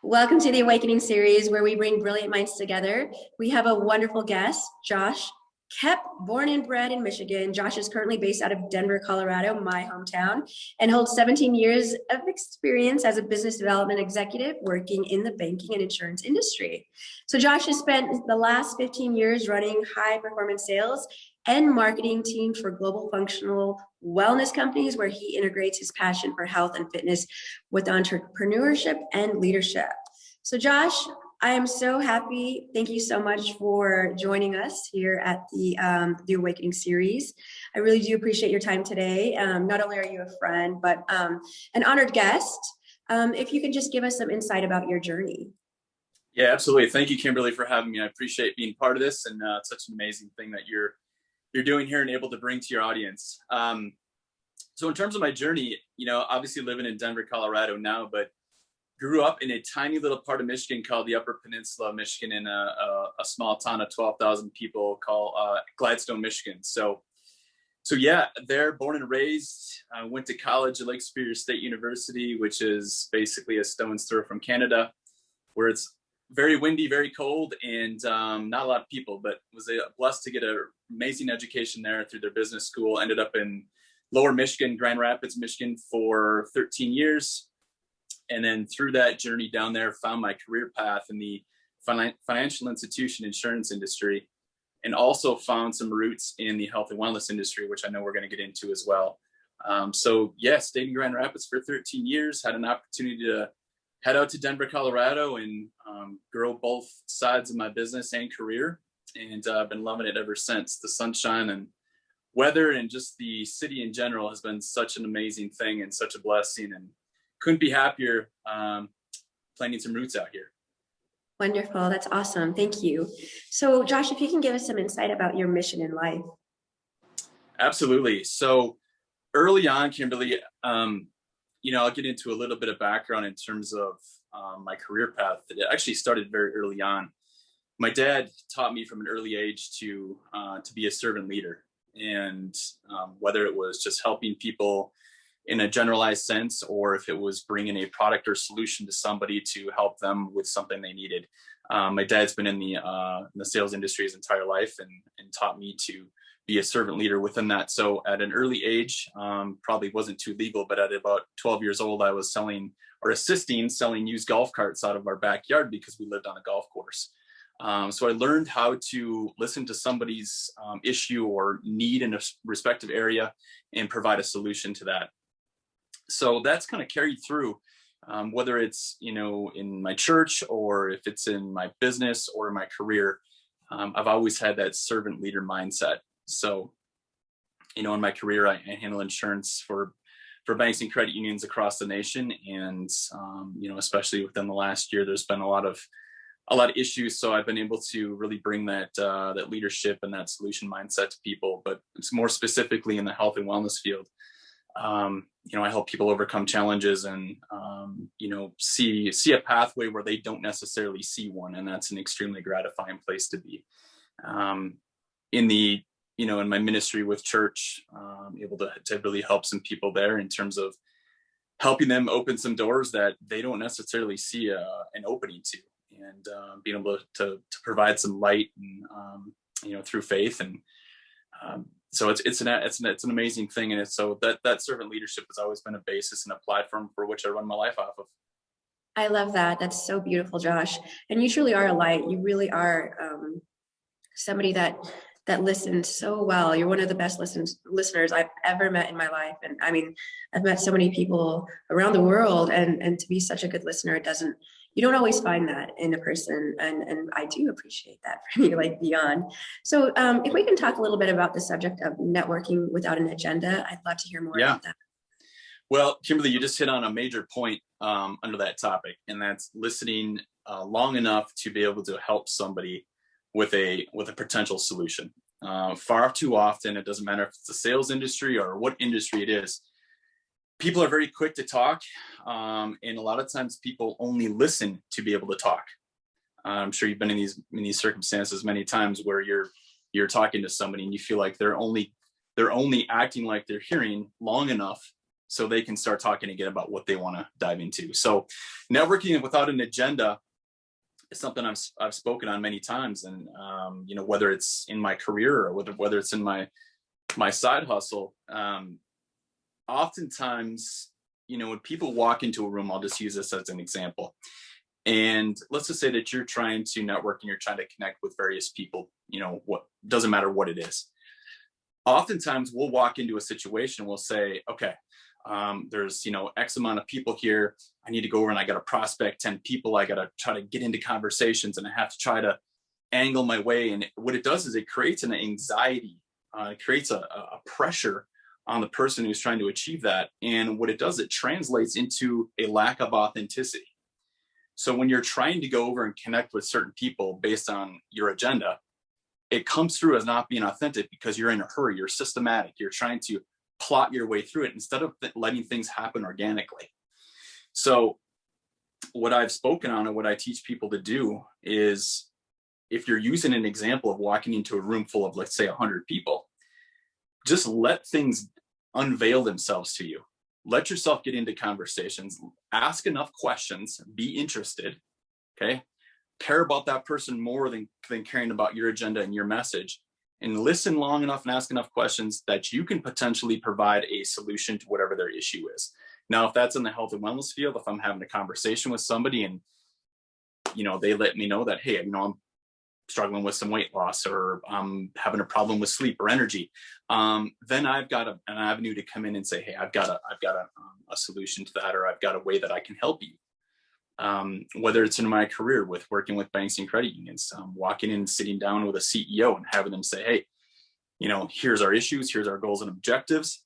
Welcome to the Awakening series where we bring brilliant minds together. We have a wonderful guest, Josh Koep, born and bred in Michigan. Josh is currently based out of Denver, Colorado, my hometown, and holds 17 years of experience as a business development executive working in the banking and insurance industry. So Josh has spent the last 15 years running high performance sales and marketing team for global functional wellness companies where he integrates his passion for health and fitness with entrepreneurship and leadership. So Josh, I am so happy. Thank you so much for joining us here at the Awakening series. I really do appreciate your time today. Not only are you a friend, but an honored guest. If you can just give us some insight about your journey. Yeah, absolutely. Thank you, Kimberly, for having me. I appreciate being part of this, and it's such an amazing thing that you're doing here and able to bring to your audience. So in terms of my journey, obviously living in Denver, Colorado now, but grew up in a tiny little part of Michigan called the Upper Peninsula of Michigan in a small town of 12,000 people called Gladstone, Michigan. So yeah, there, born and raised. I went to college at Lake Superior State University, which is basically a stone's throw from Canada, where it's very windy, very cold, and not a lot of people, but was blessed to get an amazing education there through their business school. Ended up in Lower Michigan, Grand Rapids, Michigan for 13 years. And then through that journey down there, found my career path in the financial institution insurance industry, and also found some roots in the health and wellness industry, which I know we're going to get into as well. So yeah, stayed in Grand Rapids for 13 years, had an opportunity to head out to Denver, Colorado, and grow both sides of my business and career. And I've been loving it ever since. The sunshine and weather and just the city in general has been such an amazing thing and such a blessing, and couldn't be happier planting some roots out here. Wonderful. That's awesome. Thank you. So Josh, if you can give us some insight about your mission in life. Absolutely. So early on, Kimberly, I'll get into a little bit of background in terms of my career path. It actually started very early on. My dad taught me from an early age to be a servant leader, and whether it was just helping people in a generalized sense, or if it was bringing a product or solution to somebody to help them with something they needed. My dad's been in the sales industry his entire life, and taught me to be a servant leader within that. So at an early age, probably wasn't too legal, but at about 12 years old, I was assisting selling used golf carts out of our backyard because we lived on a golf course. So I learned how to listen to somebody's issue or need in a respective area and provide a solution to that. So that's kind of carried through, whether it's, in my church, or if it's in my business or in my career. I've always had that servant leader mindset. So, in my career, I handle insurance for banks and credit unions across the nation. And, especially within the last year, there's been a lot of issues. So I've been able to really bring that leadership and that solution mindset to people, but it's more specifically in the health and wellness field. I help people overcome challenges and, see a pathway where they don't necessarily see one. And that's an extremely gratifying place to be. In my ministry with church, able to really help some people there in terms of helping them open some doors that they don't necessarily see an opening to, and being able to provide some light and, through faith. And, so it's an amazing thing. And so that servant leadership has always been a basis and a platform for which I run my life off of. I love that. That's so beautiful, Josh. And you truly are a light. You really are somebody that listens so well. You're one of the best listeners I've ever met in my life. And I mean, I've met so many people around the world, and to be such a good listener, you don't always find that in a person. And I do appreciate that from you, like beyond. So if we can talk a little bit about the subject of networking without an agenda, I'd love to hear more about that. Well, Kimberly, you just hit on a major point under that topic, and that's listening long enough to be able to help somebody with a potential solution. Far too often, it doesn't matter if it's the sales industry or what industry it is, people are very quick to talk, and a lot of times people only listen to be able to talk. I'm sure you've been in these circumstances many times where you're talking to somebody and you feel like they're only acting like they're hearing long enough so they can start talking again about what they want to dive into. So networking without an agenda is something I've spoken on many times. And, you know, whether it's in my career or whether it's in my side hustle, oftentimes, you know, when people walk into a room, I'll just use this as an example. And let's just say that you're trying to network and you're trying to connect with various people, you know, what doesn't matter what it is. Oftentimes we'll walk into a situation, we'll say, okay, there's, you know, X amount of people here. I need to go over and I got to prospect 10 people. I got to try to get into conversations and I have to try to angle my way. And what it does is it creates an anxiety. It creates a pressure on the person who's trying to achieve that. And what it does, it translates into a lack of authenticity. So when you're trying to go over and connect with certain people based on your agenda, it comes through as not being authentic because you're in a hurry, you're systematic, you're trying to plot your way through it instead of letting things happen organically. So what I've spoken on and what I teach people to do is, if you're using an example of walking into a room full of, let's say, 100 people, just let things unveil themselves to you. Let yourself get into conversations, ask enough questions, be interested, okay? Care about that person more than caring about your agenda and your message, and listen long enough and ask enough questions that you can potentially provide a solution to whatever their issue is. Now, if that's in the health and wellness field, if I'm having a conversation with somebody and, you know, they let me know that, hey, you know, I'm struggling with some weight loss, or I'm having a problem with sleep or energy, then I've got an avenue to come in and say, hey, I've got a solution to that, or I've got a way that I can help you. Whether it's in my career with working with banks and credit unions, walking in, sitting down with a CEO and having them say, hey, you know, here's our issues, here's our goals and objectives,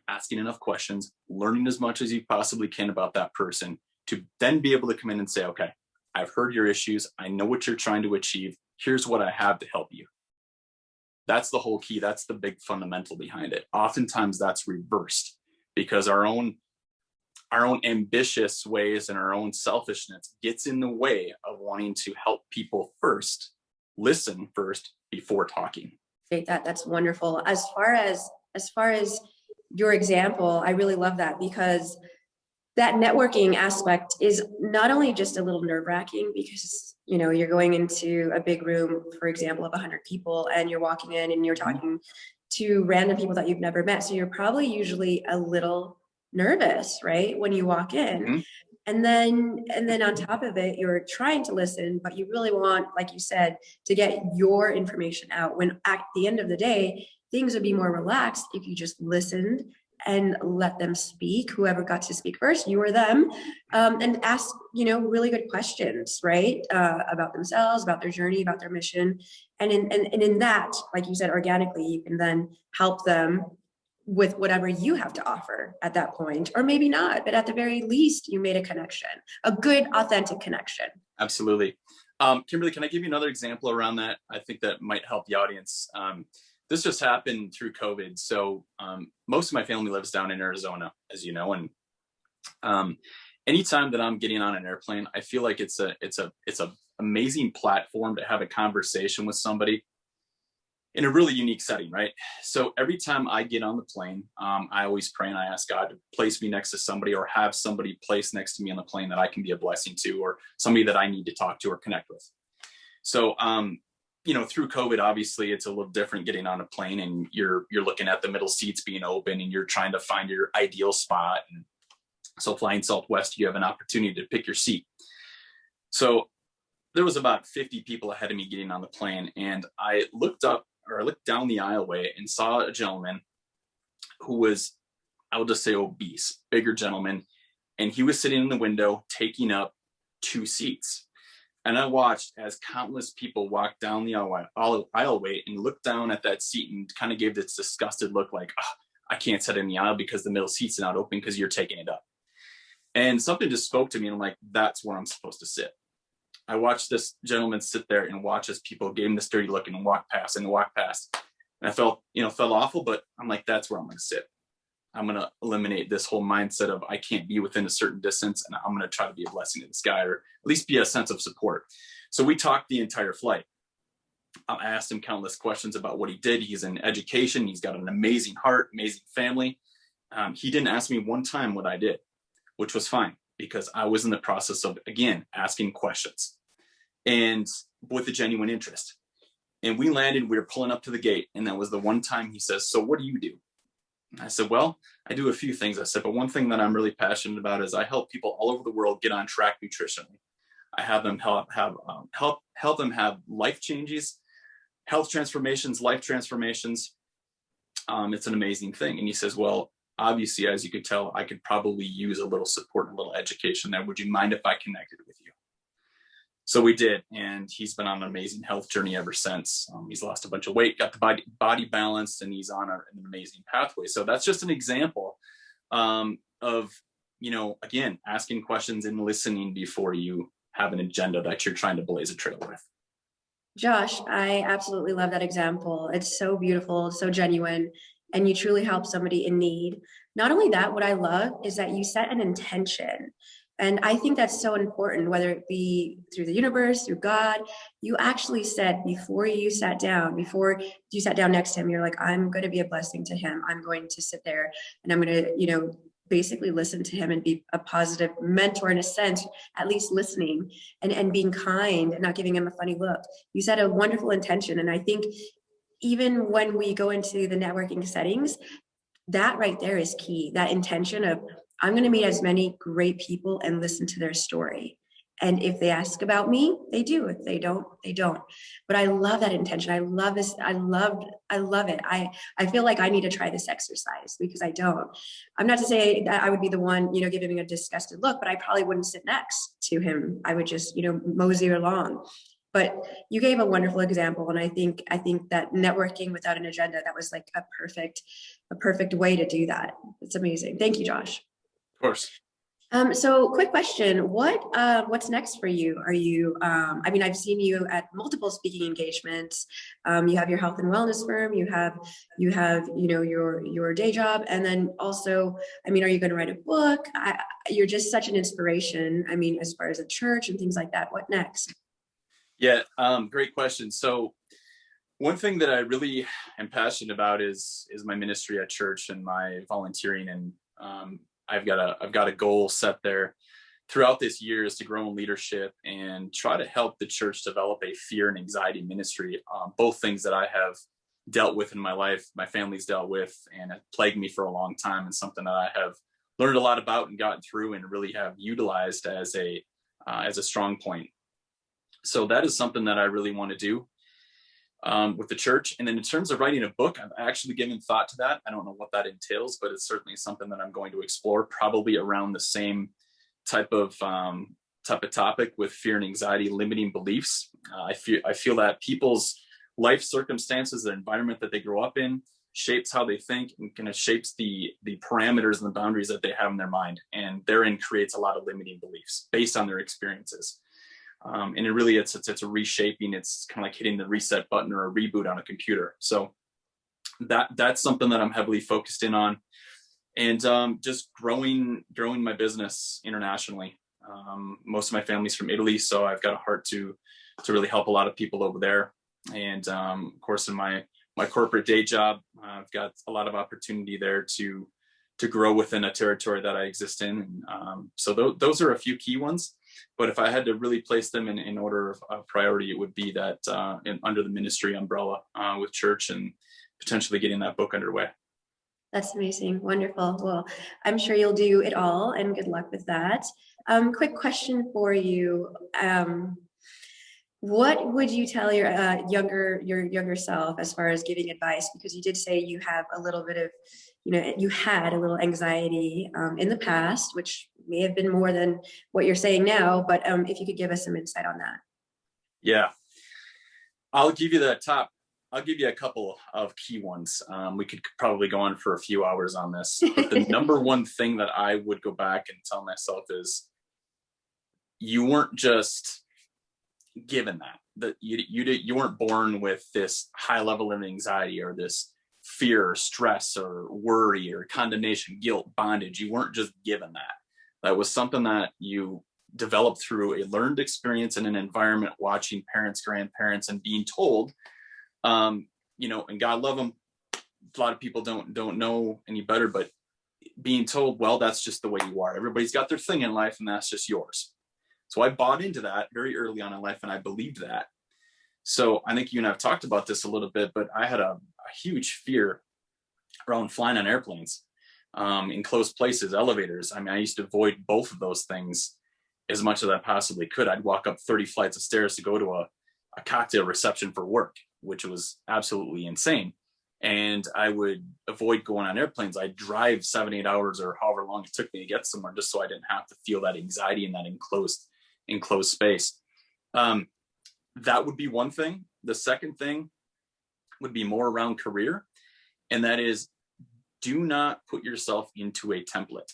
asking enough questions, learning as much as you possibly can about that person to then be able to come in and say, okay, I've heard your issues. I know what you're trying to achieve. Here's what I have to help you. That's the whole key. That's the big fundamental behind it. Oftentimes that's reversed because our own ambitious ways and our own selfishness gets in the way of wanting to help people first, listen first before talking. Great, that's wonderful. As far as your example, I really love that, because that networking aspect is not only just a little nerve-wracking because, you know, you're going into a big room, for example, of 100 people, and you're walking in and you're talking to random people that you've never met. So you're probably usually a little nervous, right, when you walk in. Mm-hmm. And then on top of it, you're trying to listen, but you really want, like you said, to get your information out, when at the end of the day, things would be more relaxed if you just listened and let them speak, whoever got to speak first, you or them, and ask, you know, really good questions, right? About themselves, about their journey, about their mission. And in that, like you said, organically, you can then help them with whatever you have to offer at that point, or maybe not, but at the very least, you made a connection, a good, authentic connection. Absolutely. Kimberly, can I give you another example around that? I think that might help the audience. This just happened through COVID. So most of my family lives down in Arizona, as you know, and anytime that I'm getting on an airplane, I feel like it's a amazing platform to have a conversation with somebody in a really unique setting, right? So every time I get on the plane, I always pray and I ask God to place me next to somebody, or have somebody placed next to me on the plane that I can be a blessing to, or somebody that I need to talk to or connect with. So, you know, through COVID, obviously it's a little different getting on a plane, and you're looking at the middle seats being open and you're trying to find your ideal spot. And so flying Southwest, you have an opportunity to pick your seat. So there was about 50 people ahead of me getting on the plane, and I looked down the aisleway and saw a gentleman who was, I will just say, obese, bigger gentleman. And he was sitting in the window taking up 2 seats. And I watched as countless people walked down the aisleway and looked down at that seat and kind of gave this disgusted look like, oh, I can't sit in the aisle because the middle seat's not open because you're taking it up. And something just spoke to me, and I'm like, that's where I'm supposed to sit. I watched this gentleman sit there and watch as people gave him this dirty look and walk past and walk past. And I felt awful, but I'm like, that's where I'm going to sit. I'm going to eliminate this whole mindset of I can't be within a certain distance, and I'm going to try to be a blessing to this guy, or at least be a sense of support. So we talked the entire flight. I asked him countless questions about what he did. He's in education. He's got an amazing heart, amazing family. He didn't ask me one time what I did, which was fine because I was in the process of, again, asking questions and with a genuine interest. And we landed, we were pulling up to the gate. And that was the one time he says, "So what do you do?" I said, "Well, I do a few things." I said, "But one thing that I'm really passionate about is I help people all over the world get on track nutritionally. I have them help them have life changes, health transformations, life transformations. It's an amazing thing." And he says, "Well, obviously, as you could tell, I could probably use a little support and a little education there. Would you mind if I connected with you?" So we did, and he's been on an amazing health journey ever since. He's lost a bunch of weight, got the body balanced, and he's on an amazing pathway. So that's just an example of, again, asking questions and listening before you have an agenda that you're trying to blaze a trail with. Josh, I absolutely love that example. It's so beautiful, so genuine, and you truly help somebody in need. Not only that, what I love is that you set an intention. And I think that's so important, whether it be through the universe, through God. You actually said before you sat down next to him, you're like, "I'm going to be a blessing to him. I'm going to sit there and I'm going to, basically listen to him and be a positive mentor in a sense, at least listening and being kind and not giving him a funny look." You said a wonderful intention. And I think even when we go into the networking settings, that right there is key. That intention of, I'm going to meet as many great people and listen to their story. And if they ask about me, they do. If they don't, they don't. But I love that intention. I love this. I love it. I feel like I need to try this exercise because I don't. I'm not to say that I would be the one, giving him a disgusted look, but I probably wouldn't sit next to him. I would just, mosey along. But you gave a wonderful example. And I think that networking without an agenda, that was like a perfect way to do that. It's amazing. Thank you, Josh. Of course. So quick question, what's next for you? Are you, I've seen you at multiple speaking engagements. You have your health and wellness firm, you have, your day job. And then also, are you going to write a book? You're just such an inspiration. As far as a church and things like that, what next? Yeah. Great question. So one thing that I really am passionate about is my ministry at church and my volunteering. And, I've got a goal set there throughout this year is to grow in leadership and try to help the church develop a fear and anxiety ministry. Both things that I have dealt with in my life, my family's dealt with, and it plagued me for a long time, and something that I have learned a lot about and gotten through and really have utilized as a strong point. So that is something that I really want to do with the church. And then in terms of writing a book, I've actually given thought to that. I don't know what that entails, but it's certainly something that I'm going to explore, probably around the same type of topic with fear and anxiety, limiting beliefs. I feel that people's life circumstances, the environment that they grow up in, shapes how they think and kind of shapes the parameters and the boundaries that they have in their mind, and therein creates a lot of limiting beliefs based on their experiences. And it really, it's a reshaping. It's kind of like hitting the reset button or a reboot on a computer. So that's something that I'm heavily focused in on, and just growing my business internationally. Most of my family's from Italy, so I've got a heart to really help a lot of people over there. And of course, in my corporate day job, I've got a lot of opportunity there to grow within a territory that I exist in. So those are a few key ones. But if I had to really place them in order of priority, it would be that under the ministry umbrella with church and potentially getting that book underway. That's amazing. Wonderful. Well, I'm sure you'll do it all, and good luck with that. Quick question for you. What would you tell your younger self as far as giving advice? Because you did say you have a little bit of, you had a little anxiety in the past, which may have been more than what you're saying now. But if you could give us some insight on that. Yeah, I'll give you a couple of key ones. We could probably go on for a few hours on this. But the number one thing that I would go back and tell myself is, you weren't just given that you weren't born with this high level of anxiety or this fear or stress or worry or condemnation, guilt, bondage. You weren't just given that. That was something that you developed through a learned experience in an environment, watching parents, grandparents, and being told, and God love them. A lot of people don't know any better, but being told, well, that's just the way you are. Everybody's got their thing in life and that's just yours. So I bought into that very early on in life, and I believed that. So I think you and I have talked about this a little bit, but I had a huge fear around flying on airplanes, in closed places, elevators. I mean, I used to avoid both of those things as much as I possibly could. I'd walk up 30 flights of stairs to go to a cocktail reception for work, which was absolutely insane. And I would avoid going on airplanes. I'd drive 7, 8 hours or however long it took me to get somewhere, just so I didn't have to feel that anxiety in that enclosed space. That would be one thing. The second thing would be more around career, and that is, do not put yourself into a template.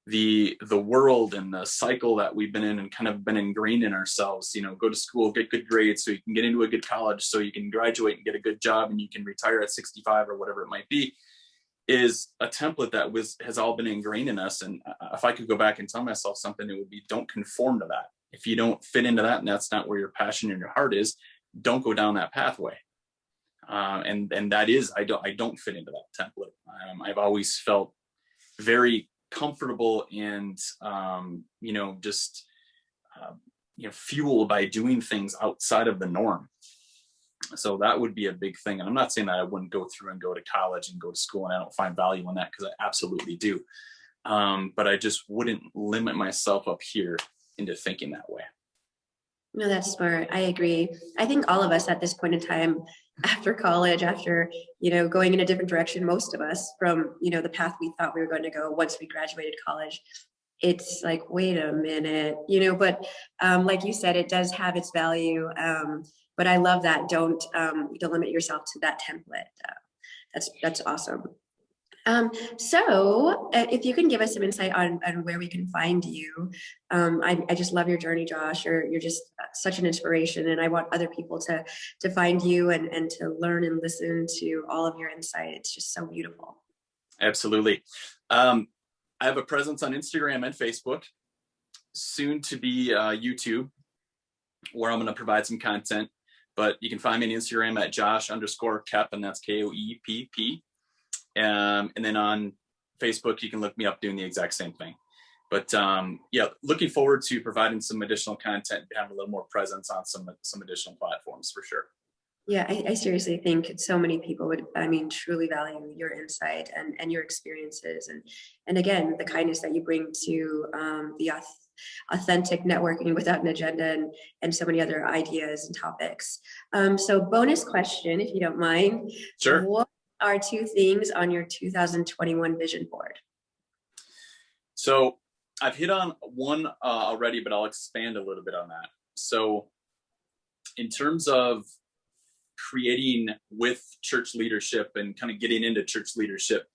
The world and the cycle that we've been in and kind of been ingrained in ourselves, go to school, get good grades so you can get into a good college, so you can graduate and get a good job and you can retire at 65 or whatever it might be, is a template that has all been ingrained in us. And if I could go back and tell myself something, it would be, don't conform to that. If you don't fit into that and that's not where your passion and your heart is, don't go down that pathway. And that is, I don't fit into that template. I've always felt very comfortable and, fueled by doing things outside of the norm. So that would be a big thing. And I'm not saying that I wouldn't go through and go to college and go to school, and I don't find value in that, because I absolutely do. But I just wouldn't limit myself up here into thinking that way. No, that's smart. I agree. I think all of us at this point in time, after college, after, going in a different direction, most of us, from, the path we thought we were going to go once we graduated college, it's like, wait a minute, but like you said, it does have its value. But I love that. Don't limit yourself to that template. That's awesome. So if you can give us some insight on where we can find you. I just love your journey, Josh. You're just such an inspiration, and I want other people to find you and to learn and listen to all of your insight. It's just so beautiful. Absolutely. I have a presence on Instagram and Facebook, soon to be YouTube, where I'm going to provide some content. But you can find me on Instagram at Josh_Koep, and that's Koepp. And then on Facebook, you can look me up doing the exact same thing. But looking forward to providing some additional content, having a little more presence on some additional platforms for sure. Yeah, I seriously think so many people would, truly value your insight and your experiences. And again, the kindness that you bring to the authentic networking without an agenda, and so many other ideas and topics. So bonus question, if you don't mind. Sure. What are 2 things on your 2021 vision board? So I've hit on one already, but I'll expand a little bit on that. So in terms of creating with church leadership and kind of getting into church leadership,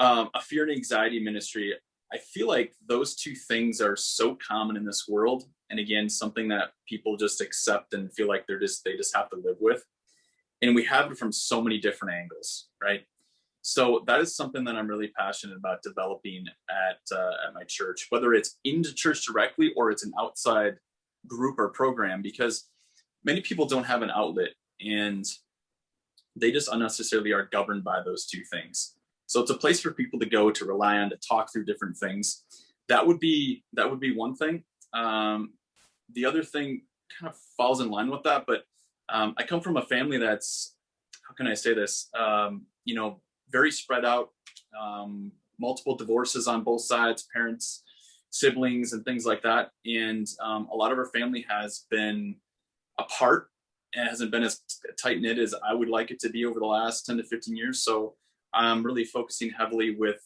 a fear and anxiety ministry, I feel like those 2 things are so common in this world. And again, something that people just accept and feel like they just have to live with. And we have it from so many different angles, right? So that is something that I'm really passionate about developing at my church, whether it's into church directly or it's an outside group or program, because many people don't have an outlet and they just unnecessarily are governed by those 2 things. So it's a place for people to go, to rely on, to talk through different things. That would be one thing. The other thing kind of falls in line with that, but I come from a family that's, how can I say this? Very spread out, multiple divorces on both sides, parents, siblings, and things like that. And a lot of our family has been apart and hasn't been as tight knit as I would like it to be over the last 10 to 15 years. So I'm really focusing heavily with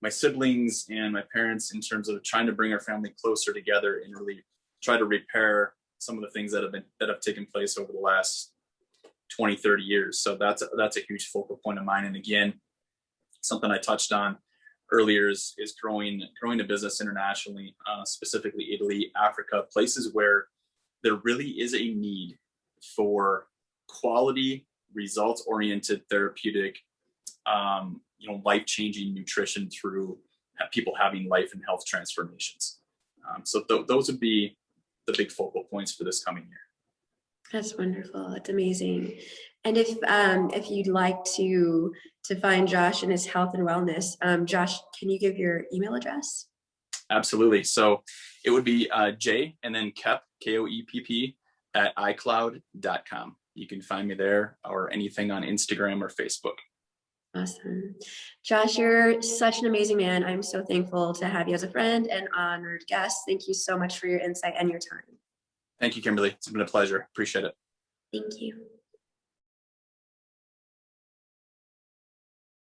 my siblings and my parents in terms of trying to bring our family closer together and really try to repair some of the things that have taken place over the last 20, 30 years. So that's a huge focal point of mine. And again, something I touched on earlier is growing the business internationally, specifically Italy, Africa, places where there really is a need for quality, results-oriented, therapeutic, life-changing nutrition through people having life and health transformations. So those would be the big focal points for this coming year. That's wonderful. That's amazing. And if you'd like to find Josh and his health and wellness, Josh, can you give your email address? Absolutely. So it would be J and then Koep, Koepp at iCloud.com. You can find me there or anything on Instagram or Facebook. Awesome. Josh, you're such an amazing man. I'm so thankful to have you as a friend and honored guest. Thank you so much for your insight and your time. Thank you, Kimberly. It's been a pleasure. Appreciate it. Thank you.